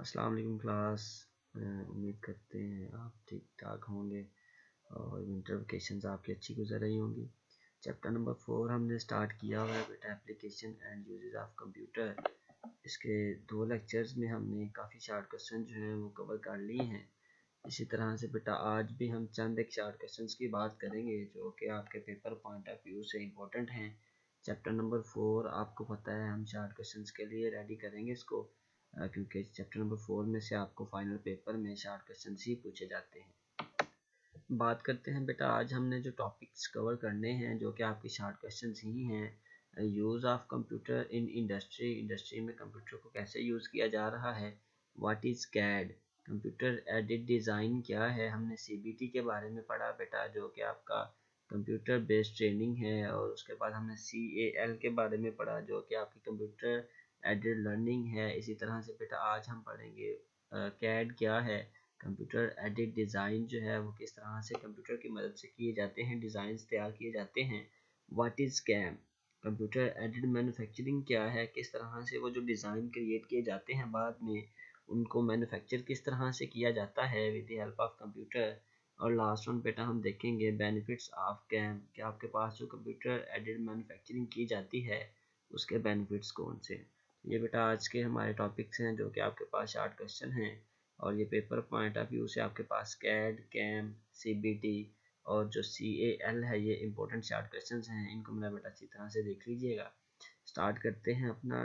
अस्सलाम वालेकुम क्लास। उम्मीद करते हैं आप ठीक ठाक होंगे और विंटर वेकेशंस आपकी अच्छी गुजर रही होंगी। चैप्टर नंबर 4 हमने स्टार्ट किया हुआ है बेटा, application and uses of computer. इसके 2 लेक्चर्स में हमने काफ़ी शार्ट क्वेश्चन जो हैं वो कवर कर लिए हैं। इसी तरह से बेटा आज भी हम चंद एक शार्ट क्वेश्चंस की बात करेंगे जो कि आपके पेपर पॉइंट ऑफ व्यू से इम्पोर्टेंट हैं। चैप्टर नंबर 4 आपको पता है हम शार्ट क्वेश्चंस के लिए रेडी करेंगे इसको, क्योंकि चैप्टर नंबर 4 में से आपको फाइनल पेपर में शार्ट क्वेश्चन ही पूछे जाते हैं। बात करते हैं बेटा, आज हमने जो टॉपिक्स कवर करने हैं जो कि आपके शार्ट क्वेश्चन ही हैं। Use of computer in industry, industry में कंप्यूटर को कैसे यूज़ किया जा रहा है। What is CAD, computer aided design क्या है। हमने सीबीटी के बारे में पढ़ा बेटा, जो कि आपका कंप्यूटर बेस्ड ट्रेनिंग है। और उसके बाद हमने CAL के बारे में पढ़ा जो कि आपकी कंप्यूटर एडेड लर्निंग है। इसी तरह से बेटा आज हम पढ़ेंगे कैड क्या है, कंप्यूटर एडेड डिज़ाइन जो है वो किस तरह से कंप्यूटर की मदद से किए जाते हैं, डिज़ाइंस तैयार किए जाते हैं। What is CAM, computer aided manufacturing क्या है, किस तरह से वो जो डिज़ाइन क्रिएट किए जाते हैं बाद में उनको मैन्युफैक्चर किस तरह से किया जाता है with the help of computer. और लास्ट वन बेटा हम देखेंगे बेनिफिट्स ऑफ कैम, कि आपके पास जो कंप्यूटर एडेड मैन्युफैक्चरिंग की जाती है उसके बेनिफिट्स कौन से। ये बेटा आज के हमारे टॉपिक्स हैं जो कि आपके पास शार्ट क्वेश्चन हैं। और ये पेपर पॉइंट ऑफ व्यू से आपके पास कैड, कैम, सीबीटी और जो CAL है ये इंपॉर्टेंट शार्ट क्वेश्चंस हैं। इनको मेरा बेटा अच्छी तरह से देख लीजिएगा। स्टार्ट करते हैं अपना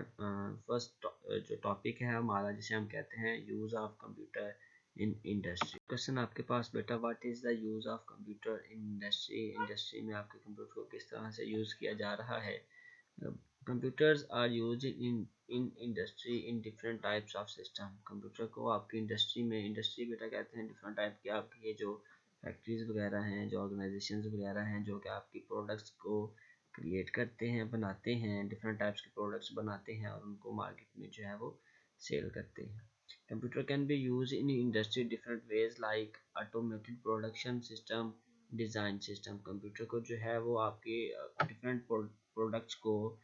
फर्स्ट जो टॉपिक है हमारा, जिसे हम कहते हैं use of computer in industry. Question आपके पास बेटा, what is the use of computer in industry, industry में आपके कंप्यूटर को किस तरह से यूज़ किया जा रहा है। Computers are use in industry in different types of system. Computer को आपकी इंडस्ट्री में, इंडस्ट्री बेटा कहते हैं डिफरेंट टाइप के आपकी ये जो फैक्ट्रीज वगैरह हैं, जो ऑर्गेनाइजेशंस वगैरह हैं जो कि आपकी प्रोडक्ट्स को क्रिएट करते हैं, बनाते हैं, डिफरेंट टाइप्स के प्रोडक्ट्स बनाते हैं और उनको मार्केट में जो है वो सेल करते हैं। Computer can be use in industry different ways like automated production system, design system. Computer को जो है वो आपके डिफरेंट प्रोडक्ट्स को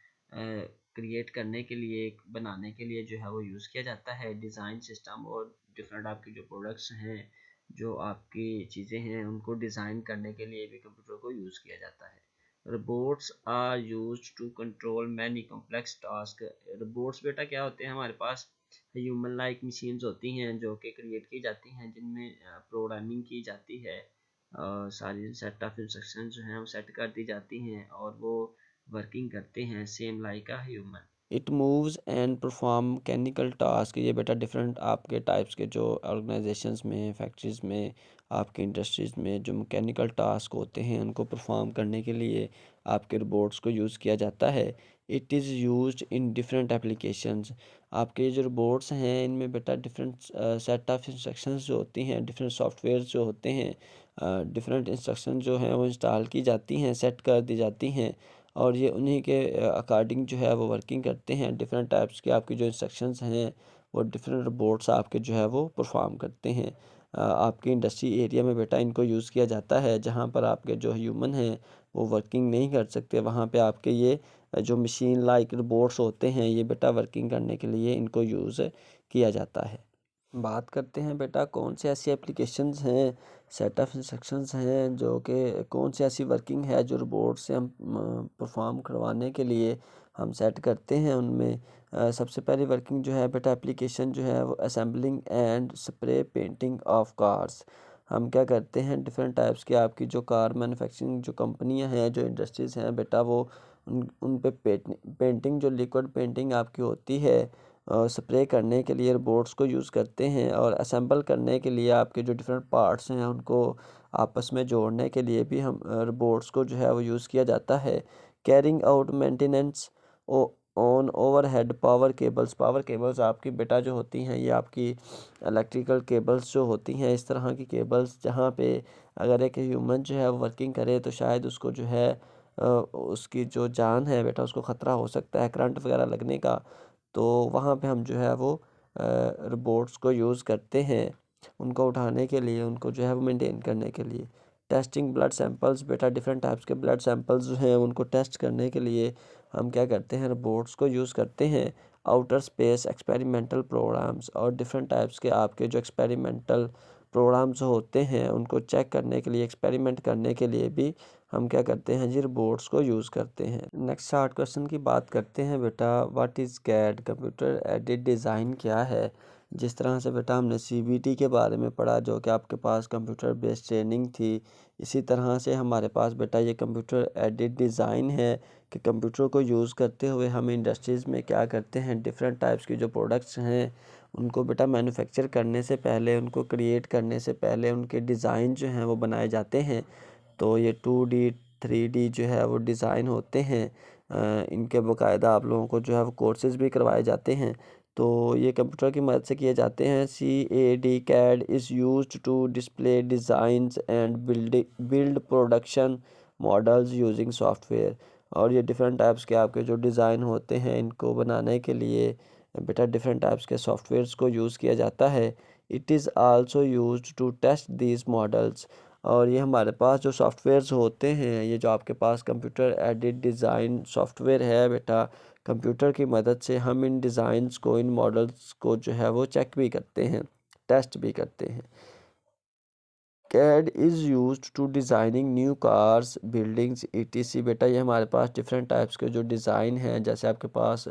क्रिएट करने के लिए, बनाने के लिए जो है वो यूज़ किया जाता है। डिज़ाइन सिस्टम और डिफरेंट आपके जो प्रोडक्ट्स हैं, जो आपकी चीज़ें हैं, उनको डिज़ाइन करने के लिए भी कंप्यूटर को यूज़ किया जाता है। Robots are used to control many complex task. Robots बेटा क्या होते हैं, हमारे पास ह्यूमन लाइक मशीन्स होती हैं जो कि क्रिएट की जाती हैं, जिनमें प्रोग्रामिंग की जाती है। सारी सेट ऑफ इंस्ट्रक्शन जो हैं वो सेट कर दी जाती हैं और वो वर्किंग करते हैं same like a human. It moves and perform mechanical task. ये बेटा डिफरेंट आपके टाइप्स के जो ऑर्गेनाइजेशंस में, फैक्ट्रीज़ में, आपके इंडस्ट्रीज़ में जो मैकेनिकल टास्क होते हैं उनको परफॉर्म करने के लिए आपके रोबोट्स को यूज़ किया जाता है। It is used in different applications. आपके जो रोबोट्स हैं इनमें बेटा डिफरेंट सेट ऑफ इंस्ट्रक्शंस जो होती हैं, डिफरेंट सॉफ्टवेयर जो होते हैं, डिफरेंट इंस्ट्रक्शन जो हैं वो इंस्टॉल की जाती हैं, सेट कर दी जाती हैं और ये उन्हीं के अकॉर्डिंग जो है वो वर्किंग करते हैं। डिफरेंट टाइप्स के आपकी जो इंस्ट्रक्शंस हैं वो डिफरेंट रोबोट्स आपके जो है वो परफॉर्म करते हैं। आपके इंडस्ट्री एरिया में बेटा इनको यूज़ किया जाता है जहाँ पर आपके जो ह्यूमन हैं वो वर्किंग नहीं कर सकते, वहाँ पे आपके ये जो मशीन लाइक रोबोट्स होते हैं ये बेटा वर्किंग करने के लिए इनको यूज़ किया जाता है। बात करते हैं बेटा कौन सी ऐसी एप्लीकेशंस हैं, सेट ऑफ इंस्ट्रक्शंस हैं जो कि कौन सी ऐसी वर्किंग है जो रोबोट से हम परफॉर्म करवाने के लिए हम सेट करते हैं। उनमें सबसे पहली वर्किंग जो है बेटा एप्लीकेशन जो है वो assembling and spray painting of cars. हम क्या करते हैं, डिफरेंट टाइप्स की आपकी जो कार मैन्युफैक्चरिंग जो कंपनियां हैं, जो इंडस्ट्रीज़ हैं बेटा, वो उन पे पेंटिंग जो लिक्विड पेंटिंग आपकी होती है स्प्रे करने के लिए रोबोट्स को यूज़ करते हैं। और असेंबल करने के लिए आपके जो डिफरेंट पार्ट्स हैं उनको आपस में जोड़ने के लिए भी हम रोबोट्स को जो है वो यूज़ किया जाता है। Carrying out maintenance on overhead power cables. Power cables आपकी बेटा जो होती हैं ये आपकी इलेक्ट्रिकल केबल्स जो होती हैं, इस तरह की केबल्स जहाँ पे अगर एक ह्यूमन जो है वो वर्किंग करे तो शायद उसको जो है उसकी जो जान है बेटा उसको ख़तरा हो सकता है करंट वगैरह लगने का। तो वहाँ पे हम जो है वो रोबोट्स को यूज़ करते हैं उनको उठाने के लिए, उनको जो है वो मेंटेन करने के लिए। टेस्टिंग ब्लड सैंपल्स बेटा, डिफरेंट टाइप्स के ब्लड सैंपल्स जो हैं उनको टेस्ट करने के लिए हम क्या करते हैं, रोबोट्स को यूज़ करते हैं। आउटर स्पेस एक्सपेरिमेंटल प्रोग्राम्स, और डिफरेंट टाइप्स के आपके जो एक्सपेरिमेंटल प्रोग्राम्स होते हैं उनको चेक करने के लिए, एक्सपेरिमेंट करने के लिए भी हम क्या करते हैं जी, रोबोट्स को यूज़ करते हैं। नेक्स्ट शार्ट क्वेश्चन की बात करते हैं बेटा, what is CAD, computer aided design क्या है। जिस तरह से बेटा हमने सीबीटी के बारे में पढ़ा जो कि आपके पास कंप्यूटर बेस्ड ट्रेनिंग थी, इसी तरह से हमारे पास बेटा ये कंप्यूटर एडेड डिज़ाइन है कि कंप्यूटर को यूज़ करते हुए हम इंडस्ट्रीज़ में क्या करते हैं, डिफरेंट टाइप्स की जो प्रोडक्ट्स हैं उनको बेटा मैन्युफैक्चर करने से पहले, उनको क्रिएट करने से पहले उनके डिज़ाइन जो हैं वो बनाए जाते हैं। तो ये 2D 3D जो है वो डिज़ाइन होते हैं, इनके बाकायदा आप लोगों को जो है वो कोर्सेज़ भी करवाए जाते हैं। तो ये कंप्यूटर की मदद से किए जाते हैं। CAD is used to display designs and build production models using software. और ये डिफरेंट टाइप्स के आपके जो डिज़ाइन होते हैं इनको बनाने के लिए बेटा डिफरेंट टाइप्स के सॉफ्टवेयर्स को यूज़ किया जाता है। It is also used to test these models. और ये हमारे पास जो सॉफ्टवेयर्स होते हैं, ये जो आपके पास कंप्यूटर एडेड डिज़ाइन सॉफ्टवेयर है बेटा, कंप्यूटर की मदद से हम इन डिज़ाइंस को, इन मॉडल्स को जो है वो चेक भी करते हैं, टेस्ट भी करते हैं। CAD is used to designing new cars, buildings ETC। बेटा ये हमारे पास डिफरेंट टाइप्स के जो डिज़ाइन हैं, जैसे आपके पास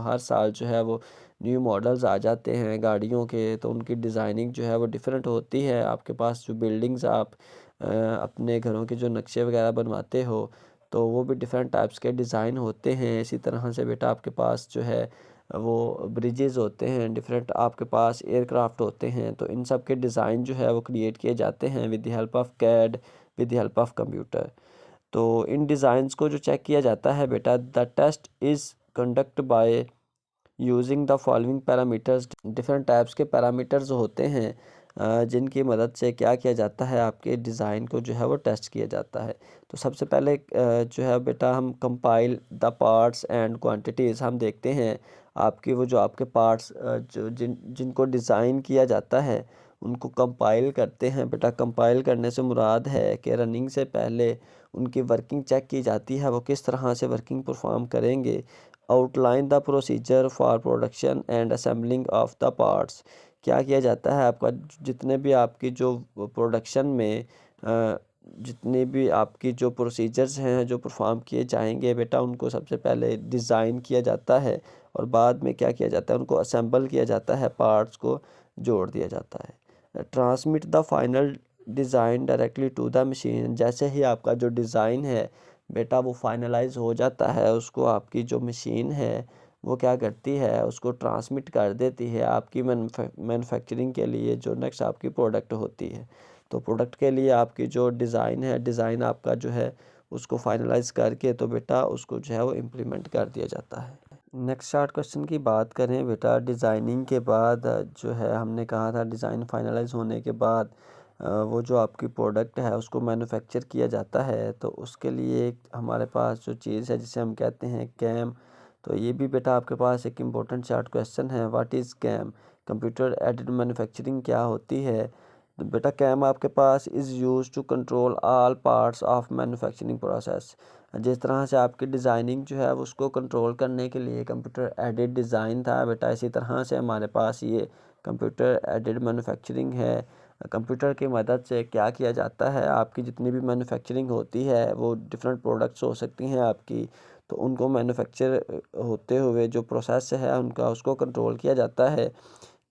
हर साल जो है वो न्यू मॉडल्स आ जाते हैं गाड़ियों के, तो उनकी डिज़ाइनिंग जो है वो डिफरेंट होती है। आपके पास जो बिल्डिंग्स आप अपने घरों के जो नक्शे वगैरह बनवाते हो तो वो भी डिफरेंट टाइप्स के डिज़ाइन होते हैं। इसी तरह से बेटा आपके पास जो है वो ब्रिजेज़ होते हैं, डिफरेंट आपके पास एयरक्राफ्ट होते हैं, तो इन सब के डिज़ाइन जो है वो क्रिएट किए जाते हैं with the help of CAD, with the help of computer. तो इन डिज़ाइंस को जो चेक किया जाता है बेटा, the test is conduct by using the following parameters. Different types के पैरामीटर्स होते हैं जिनकी मदद से क्या किया जाता है, आपके डिज़ाइन को जो है वो टेस्ट किया जाता है। तो सबसे पहले जो है बेटा हम compile the parts and quantities हम देखते हैं। आपकी वो जो आपके पार्ट्स जो जिनको डिज़ाइन किया जाता है उनको कंपाइल करते हैं बेटा। कंपाइल करने से मुराद है कि रनिंग से पहले उनकी वर्किंग चेक की जाती है, वो किस तरह से वर्किंग परफॉर्म करेंगे। Outline the procedure for production and assembling of the parts. क्या किया जाता है, आपका जितने भी आपकी जो प्रोडक्शन में जितने भी आपकी जो प्रोसीजर्स हैं जो परफॉर्म किए जाएंगे बेटा, उनको सबसे पहले डिज़ाइन किया जाता है और बाद में क्या किया जाता है, उनको असेंबल किया जाता है, पार्ट्स को जोड़ दिया जाता है। Transmit the final design directly to the machine. जैसे ही आपका जो डिज़ाइन है बेटा वो फाइनलाइज हो जाता है, उसको आपकी जो मशीन है वो क्या करती है, उसको ट्रांसमिट कर देती है आपकी मैन्युफैक्चरिंग के लिए जो नेक्स्ट आपकी प्रोडक्ट होती है। तो प्रोडक्ट के लिए आपकी जो डिज़ाइन है, डिज़ाइन आपका जो है उसको फाइनलाइज करके तो बेटा उसको जो है वो इम्प्लीमेंट कर दिया जाता है। नेक्स्ट शार्ट क्वेश्चन की बात करें बेटा, डिज़ाइनिंग के बाद जो है हमने कहा था डिज़ाइन फाइनलाइज होने के बाद वो जो आपकी प्रोडक्ट है उसको मैन्युफैक्चर किया जाता है, तो उसके लिए एक हमारे पास जो चीज़ है जिसे हम कहते हैं कैम। तो ये भी बेटा आपके पास एक इम्पोर्टेंट शार्ट क्वेश्चन है, what is CAM, computer aided manufacturing क्या होती है। तो बेटा कैम आपके पास is use to control all parts of manufacturing process. जिस तरह से आपकी डिज़ाइनिंग जो है उसको कंट्रोल करने के लिए कंप्यूटर एडेड डिज़ाइन था बेटा, इसी तरह से हमारे पास ये कंप्यूटर एडेड मैन्युफैक्चरिंग है। कंप्यूटर की मदद से क्या किया जाता है, आपकी जितनी भी मैन्युफैक्चरिंग होती है वो डिफरेंट प्रोडक्ट्स हो सकती हैं आपकी, तो उनको मैन्युफैक्चर होते हुए जो प्रोसेस है उनका उसको कंट्रोल किया जाता है।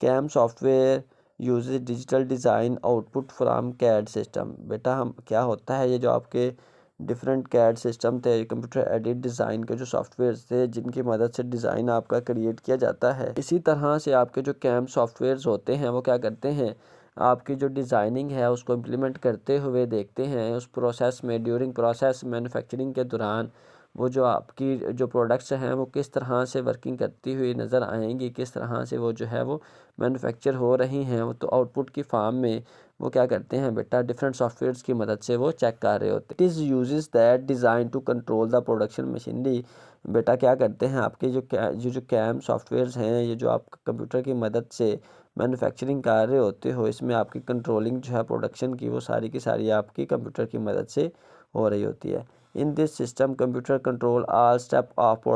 CAM software uses digital design output from CAD system. बेटा हम क्या होता है, ये जो आपके डिफरेंट कैड सिस्टम थे, कंप्यूटर एडेड डिज़ाइन के जो सॉफ्टवेयर थे जिनकी मदद से डिज़ाइन आपका क्रिएट किया जाता है, इसी तरह से आपके जो कैम सॉफ्टवेयर्स होते हैं वो क्या करते हैं, आपकी जो डिज़ाइनिंग है उसको इम्प्लीमेंट करते हुए देखते हैं उस प्रोसेस में, ड्यूरिंग प्रोसेस मैन्युफैक्चरिंग के दौरान वो जो आपकी जो प्रोडक्ट्स हैं वो किस तरह से वर्किंग करती हुई नज़र आएंगी, किस तरह से वो जो है वो मैन्युफैक्चर हो रही हैं, वो तो आउटपुट की फॉर्म में वो क्या करते हैं बेटा, डिफरेंट सॉफ्टवेयर्स की मदद से वो चेक कर रहे होते हैं। It is uses that design to control the production machinery. बेटा क्या करते हैं, आपके जो कैम सॉफ्टवेयर्स हैं, ये जो आप कंप्यूटर की मदद से मैन्युफैक्चरिंग कर रहे होते हो, इसमें आपकी कंट्रोलिंग जो है प्रोडक्शन की वो सारी की सारी आपकी कंप्यूटर की मदद से हो रही होती है। In this system computer control all step of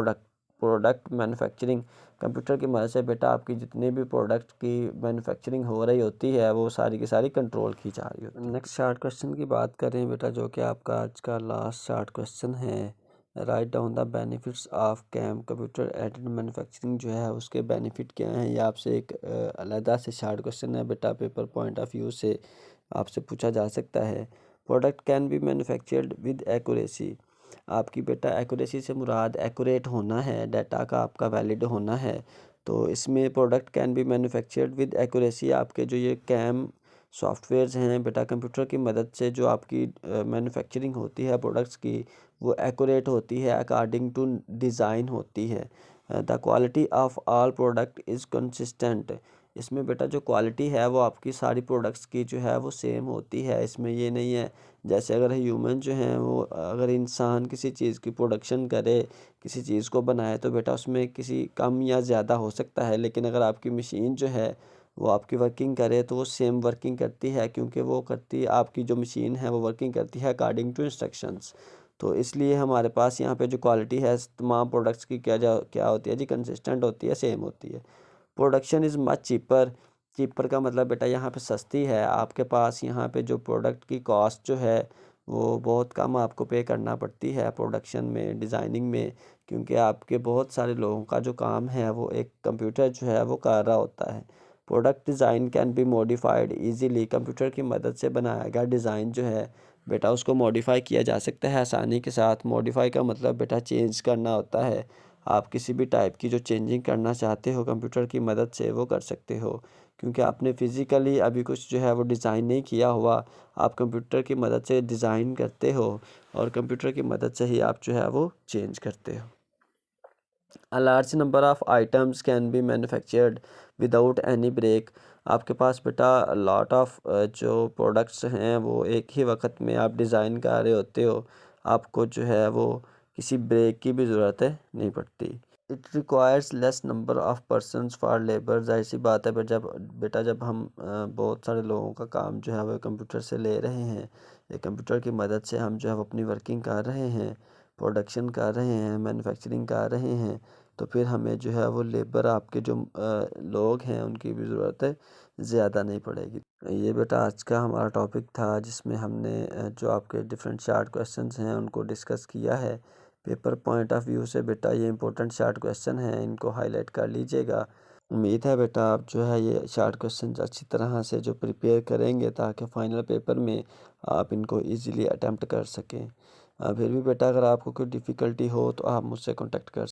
product manufacturing, computer की मदद से बेटा आपकी जितनी भी प्रोडक्ट की मैन्युफैक्चरिंग हो रही होती है वो सारी की सारी कंट्रोल की जा रही होती है। नेक्स्ट शार्ट क्वेश्चन की बात करें बेटा, जो कि आपका आज का लास्ट शार्ट क्वेश्चन है। Write down the benefits of CAM computer aided manufacturing, जो है उसके बेनिफिट क्या हैं। ये आपसे एक अलहदा से शार्ट क्वेश्चन है बेटा, पेपर पॉइंट ऑफ व्यू से आपसे पूछा जा सकता है। Product can be manufactured with accuracy, आपकी बेटा एक्यूरेसी से मुराद एक्यूरेट होना है, डाटा का आपका वैलिड होना है। तो इसमें product can be manufactured with accuracy, आपके जो ये कैम सॉफ्टवेयर्स हैं बेटा कंप्यूटर की मदद से जो आपकी मैन्युफैक्चरिंग होती है प्रोडक्ट्स की, वो एक्यूरेट होती है, अकॉर्डिंग टू डिज़ाइन होती है। The quality of all product is consistent, इसमें बेटा जो क्वालिटी है वो आपकी सारी प्रोडक्ट्स की जो है वो सेम होती है। इसमें ये नहीं है जैसे अगर ह्यूमन जो हैं वो, अगर इंसान किसी चीज़ की प्रोडक्शन करे, किसी चीज़ को बनाए, तो बेटा उसमें किसी कम या ज़्यादा हो सकता है, लेकिन अगर आपकी मशीन जो है वो आपकी वर्किंग करे तो वो सेम वर्किंग करती है, क्योंकि वो करती आपकी जो मशीन है वो वर्किंग करती है अकॉर्डिंग टू इंस्ट्रक्शंस। तो इसलिए हमारे पास यहाँ पे जो क्वालिटी है तमाम प्रोडक्ट्स की क्या होती है जी, कंसिस्टेंट होती है, सेम होती है। Production is much cheaper, cheaper का मतलब बेटा यहाँ पे सस्ती है, आपके पास यहाँ पे जो प्रोडक्ट की कॉस्ट जो है वो बहुत कम आपको पे करना पड़ती है प्रोडक्शन में, डिज़ाइनिंग में, क्योंकि आपके बहुत सारे लोगों का जो काम है वो एक कंप्यूटर जो है वो कर रहा होता है। Product design can be modified easily, computer की मदद से बनाया गया डिज़ाइन जो है बेटा उसको मॉडिफाई किया जा सकता है आसानी के साथ। मॉडिफाई का मतलब बेटा चेंज करना होता है, आप किसी भी टाइप की जो चेंजिंग करना चाहते हो कंप्यूटर की मदद से वो कर सकते हो, क्योंकि आपने फ़िज़िकली अभी कुछ जो है वो डिज़ाइन नहीं किया हुआ, आप कंप्यूटर की मदद से डिज़ाइन करते हो और कंप्यूटर की मदद से ही आप जो है वो चेंज करते हो। A large number of items can be manufactured without any break, आपके पास बेटा लॉट ऑफ जो प्रोडक्ट्स हैं वो एक ही वक्त में आप डिज़ाइन कर रहे होते हो, आपको जो है वो किसी ब्रेक की भी ज़रूरत नहीं पड़ती। It requires less number of persons for labour, जाहिर सी बात है जब हम बहुत सारे लोगों का काम जो है वो कंप्यूटर से ले रहे हैं, ये कंप्यूटर की मदद से हम जो है वो अपनी वर्किंग कर रहे हैं, प्रोडक्शन कर रहे हैं, मैन्युफैक्चरिंग कर रहे हैं, तो फिर हमें जो है वो लेबर आपके जो लोग हैं उनकी भी ज़रूरत ज़्यादा नहीं पड़ेगी। ये बेटा आज का हमारा टॉपिक था जिसमें हमने जो आपके डिफरेंट शार्ट क्वेश्चंस हैं उनको डिस्कस किया है। पेपर पॉइंट ऑफ व्यू से बेटा ये इंपॉर्टेंट शार्ट क्वेश्चन हैं, इनको हाईलाइट कर लीजिएगा। उम्मीद है बेटा आप जो है ये शार्ट क्वेश्चन अच्छी तरह से जो प्रिपेयर करेंगे ताकि फ़ाइनल पेपर में आप इनको इजीली अटेम्प्ट कर सकें। फिर भी बेटा अगर आपको कोई डिफ़िकल्टी हो तो आप मुझसे कॉन्टेक्ट कर